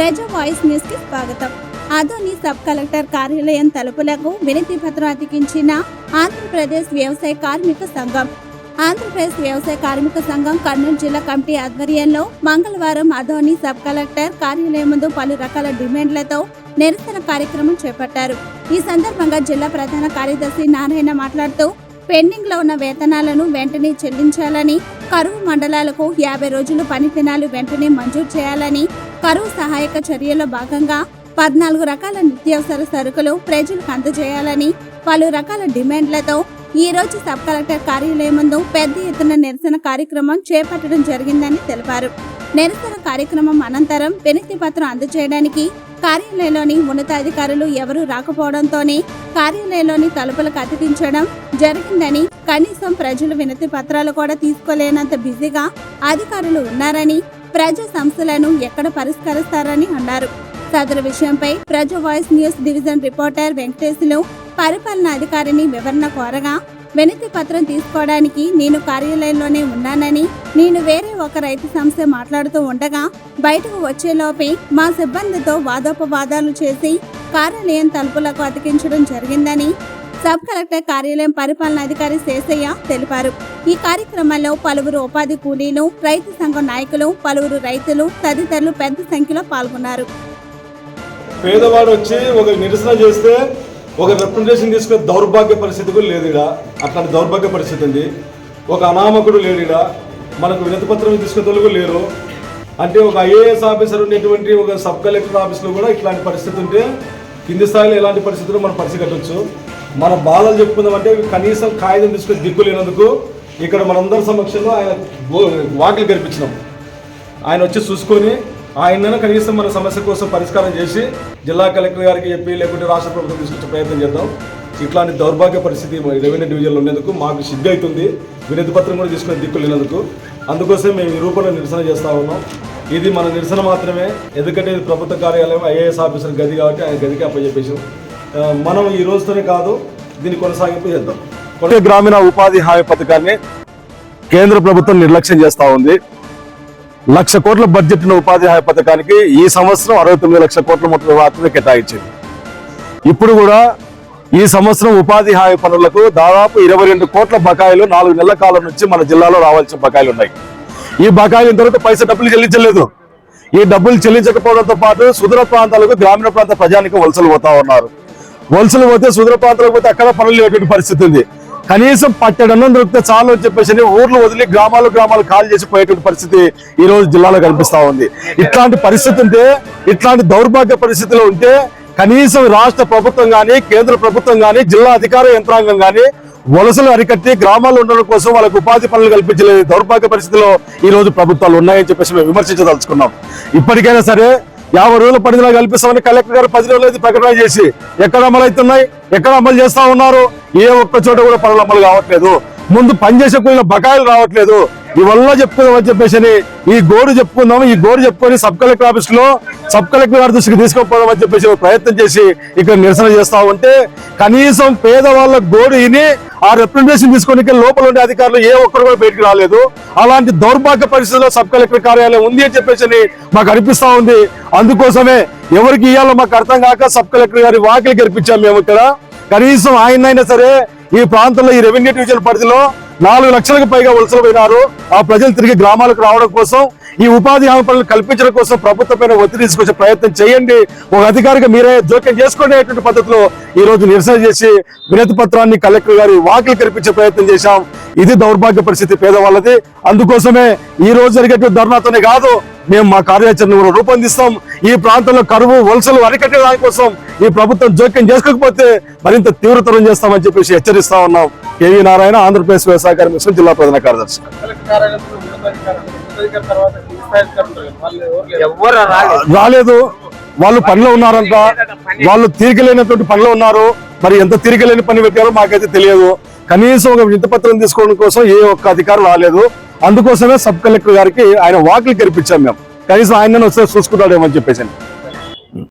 ప్రజా voice news కి స్వాగతం. ఆదోని సబ్ కలెక్టర్ కార్యాలయం తలుపులకు వినతి పత్రం అతికించిన ఆంధ్రప్రదేశ్ వ్యవసాయ కార్మిక సంఘం. ఆంధ్రప్రదేశ్ వ్యవసాయ కార్మిక సంఘం కర్నూలు జిల్లా కమిటీ ఆధ్వర్యంలో మంగళవారం ఆదోని సబ్ కలెక్టర్ కార్యాలయం ముందు పలు రకాల డిమాండ్లతో నిరసన కార్యక్రమం చేపట్టారు. ఈ సందర్భంగా జిల్లా ప్రధాన కార్యదర్శి నారాయణ మాట్లాడుతూ పెండింగ్ లో ఉన్న వేతనాలను వెంటనే చెల్లించాలని, కరువు మండలాలకు 50 రోజులు పని దినాలు వెంటనే మంజూరు చేయాలని, కరువు సహాయక చర్యల్లో భాగంగా 14 రకాల నిత్యావసర సరుకులు ప్రజలకు అందజేయాలని పలు రకాల డిమాండ్లతో ఈ రోజు సబ్ కలెక్టర్ కార్యాలయం ముందు పెద్ద ఎత్తున నిరసన కార్యక్రమం చేపట్టడం జరిగిందని తెలిపారు. నిరసన కార్యక్రమం అనంతరం వినతి పత్రం అందజేయడానికి కార్యాలయంలోని ఉన్నతాధికారులు ఎవరూ రాకపోవడంతోనే కార్యాలయంలోని తలుపులకు అతికించడం జరిగిందని, కనీసం ప్రజలు వినతి పత్రాలు కూడా తీసుకోలేనంత బిజీగా అధికారులు ఉన్నారని, ప్రజా సమస్యలను ఎక్కడ పరిష్కరిస్తారని అన్నారు. సదరు విషయంపై ప్రజా వాయిస్ న్యూస్ డివిజన్ రిపోర్టర్ వెంకటేశ్లు పరిపాలనా అధికారిని వివరణ కోరగా, వినతి పత్రం తీసుకోవడానికి నేను కార్యాలయంలోనే ఉన్నానని, నేను వేరే ఒక రైతు సమస్య మాట్లాడుతూ ఉండగా బయటకు వచ్చేలోపే మా సిబ్బందితో వాదోపవాదాలు చేసి కార్యాలయం తలుపులకు అతికించడం జరిగిందని సబ్ కలెక్టర్ కార్యాలయం పరిపాలనా అధికారి శేషయ్య తెలిపారు. ఈ కార్యక్రమంలో పలువురు ఉపాధి కూలీలు, రైతు సంఘం నాయకులు, పలువురు రైతులు తదితరులు పెద్ద సంఖ్యలో పాల్గొన్నారు. పేదవాడు వచ్చి ఒక నిరసన చేస్తే ఒక రిప్రజెంటేషన్ తీసుకునే దౌర్భాగ్య పరిస్థితి కూడా లేదు. ఇక్కడ అట్లాంటి దౌర్భాగ్య పరిస్థితి ఉంది. ఒక అనామకుడు లేడు. ఇక్కడ మనకు వినతి పత్రం తీసుకునే తొలుగు లేరు. అంటే ఒక ఐఏఎస్ ఆఫీసర్ ఉండేటువంటి ఒక సబ్ కలెక్టర్ ఆఫీస్లో కూడా ఇట్లాంటి పరిస్థితి ఉంటే కింది స్థాయిలో ఎలాంటి పరిస్థితులు మనం పరిచికట్టవచ్చు. మన బాధలు చెప్పుకుందామంటే కనీసం కాగితం తీసుకుని దిక్కు లేనందుకు ఇక్కడ మనందరి సమక్షంలో ఆయన వాకిలు గడిపించినాం. ఆయన వచ్చి చూసుకొని ఆయన కనీసం మన సమస్య కోసం పరిష్కారం చేసి జిల్లా కలెక్టర్ గారికి చెప్పి లేకుంటే రాష్ట్ర ప్రభుత్వం తీసుకొచ్చే ప్రయత్నం చేద్దాం. ఇట్లాంటి దౌర్భాగ్య పరిస్థితి రెవెన్యూ డివిజన్లో ఉండేందుకు మాకు సిగ్గు అవుతుంది. వినతి పత్రం కూడా తీసుకునే దిక్కు లేనందుకు అందుకోసం మేము ఈ రూపంలో నిరసన చేస్తూ ఉన్నాం. ఇది మన నిరసన మాత్రమే, ఎందుకంటే ఇది ప్రభుత్వ కార్యాలయం ఐఏఎస్ ఆఫీసర్ గది కాబట్టి ఆయన గదికి అప్పచెప్పేసి మనం ఈ రోజుతోనే కాదు దీన్ని కొనసాగింపు చేద్దాం. గ్రామీణ ఉపాధి హామీ పథకాన్ని కేంద్ర ప్రభుత్వం నిర్లక్ష్యం చేస్తూ ఉంది. 1,00,000 కోట్ల బడ్జెట్ ఉన్న ఉపాధి హామీ పథకానికి ఈ సంవత్సరం 69 లక్షల కోట్ల మొత్తం మాత్రమే కేటాయించింది. ఇప్పుడు కూడా ఈ సంవత్సరం ఉపాధి హామీ పనులకు దాదాపు 22 కోట్ల బకాయిలు 4 నెలల కాలం నుంచి మన జిల్లాలో రావాల్సిన బకాయిలు ఉన్నాయి. ఈ బకాయిలు ఇంతవరకు డబ్బులు చెల్లించలేదు. ఈ డబ్బులు చెల్లించకపోవడంతో పాటు సుదూర ప్రాంతాలకు గ్రామీణ ప్రాంత ప్రజానికి వలసలు పోతా ఉన్నారు. వలసలు పోతే సుదూర ప్రాంతాలకు పోతే అక్కడ పనులు లేటువంటి పరిస్థితి ఉంది. కనీసం పట్టెడన్నం దొరికితే చాలు అని చెప్పేసి ఊర్లు వదిలి గ్రామాలు కాల్ చేసి పోయేటువంటి పరిస్థితి ఈ రోజు జిల్లాలో కనిపిస్తా ఉంది. ఇట్లాంటి పరిస్థితి ఉంటే, ఇట్లాంటి దౌర్భాగ్య పరిస్థితిలో ఉంటే కనీసం రాష్ట్ర ప్రభుత్వం కానీ కేంద్ర ప్రభుత్వం కానీ జిల్లా అధికార యంత్రాంగం కానీ వలసలు అరికట్టి గ్రామాల్లో ఉండడం కోసం వాళ్ళకు ఉపాధి పనులు కల్పించలేదు దౌర్భాగ్య పరిస్థితిలో ఈ రోజు ప్రభుత్వాలు ఉన్నాయని చెప్పేసి మేము విమర్శించదలుచుకున్నాం. ఇప్పటికైనా సరే 50 రోజుల పరిధిలో కల్పిస్తామని కలెక్టర్ గారు 10 రోజులు ప్రకటన చేసి ఎక్కడ అమలు అవుతున్నాయి, ఎక్కడ అమలు చేస్తా ఉన్నారు, ఏ ఒక్క చోట కూడా పనులు అమలు కావట్లేదు. ముందు పనిచేసే కూలిన బకాయిలు రావట్లేదు. ఇవల్ల చెప్పుకుందామని చెప్పేసి ఈ గోడు చెప్పుకొని సబ్ కలెక్టర్ ఆఫీస్ లో సబ్ కలెక్టర్ గారి దృష్టికి తీసుకుపోదామని చెప్పేసి ప్రయత్నం చేసి ఇక్కడ నిరసన చేస్తా ఉంటే కనీసం పేదవాళ్ళ గోడు విని ఆ రిప్రజెంటేషన్ తీసుకొని లోపల ఉండే అధికారులు ఏ ఒక్కరు కూడా బయటకు రాలేదు. అలాంటి దౌర్భాగ్య పరిస్థితుల్లో సబ్ కలెక్టర్ కార్యాలయం ఉంది అని చెప్పేసి మాకు అనిపిస్తా ఉంది. అందుకోసమే ఎవరికి ఇవ్వాలో మాకు అర్థం కాక సబ్ కలెక్టర్ గారి వాకిలి గెలిపించాం మేము ఇక్కడ. కనీసం ఆయనైనా సరే ఈ ప్రాంతంలో ఈ రెవెన్యూ డివిజన్ పరిధిలో 4 లక్షలకు పైగా వలసలు పోయినారు. ఆ ప్రజలు తిరిగి గ్రామాలకు రావడం కోసం, ఈ ఉపాధి హామీ పనులు కల్పించడం కోసం ప్రభుత్వం పైన ఒత్తిడి తీసుకొచ్చే ప్రయత్నం చేయండి. ఒక అధికారిగా మీరే జోక్యం చేసుకునేటువంటి పద్ధతిలో ఈ రోజు నిరసన చేసి వినతి పత్రాన్ని కలెక్టర్ గారి వాకిలి కల్పించే ప్రయత్నం చేశాం. ఇది దౌర్భాగ్య పరిస్థితి పేదవాళ్ళది. అందుకోసమే ఈ రోజు జరిగేటువంటి ధర్నాతోనే కాదు, మేము మా కార్యాచరణ కూడా రూపొందిస్తాం. ఈ ప్రాంతంలో కరువు వలసలు అరికట్టే దానికోసం ఈ ప్రభుత్వం జోక్యం చేసుకోకపోతే మరింత తీవ్రతరం చేస్తామని చెప్పేసి హెచ్చరిస్తా ఉన్నాం. కేవీ నారాయణ, ఆంధ్రప్రదేశ్ వ్యవసాయ కార్మిక జిల్లా ప్రధాన కార్యదర్శి. రాలేదు, వాళ్ళు పనిలో ఉన్నారంట, వాళ్ళు తీరికలేనటువంటి పనిలో ఉన్నారు. మరి ఎంత తీరికలేని పని పెట్టారో మాకైతే తెలియదు. కనీసం ఒక వినతి పత్రం తీసుకోవడం కోసం ఏ ఒక్క అధికారం రాలేదు. అందుకోసమే సబ్ కలెక్టర్ గారికి ఆయన వాకిలి కల్పించాం మేము. కనీసం ఆయన వస్తే చూసుకుంటాడేమని చెప్పేసి.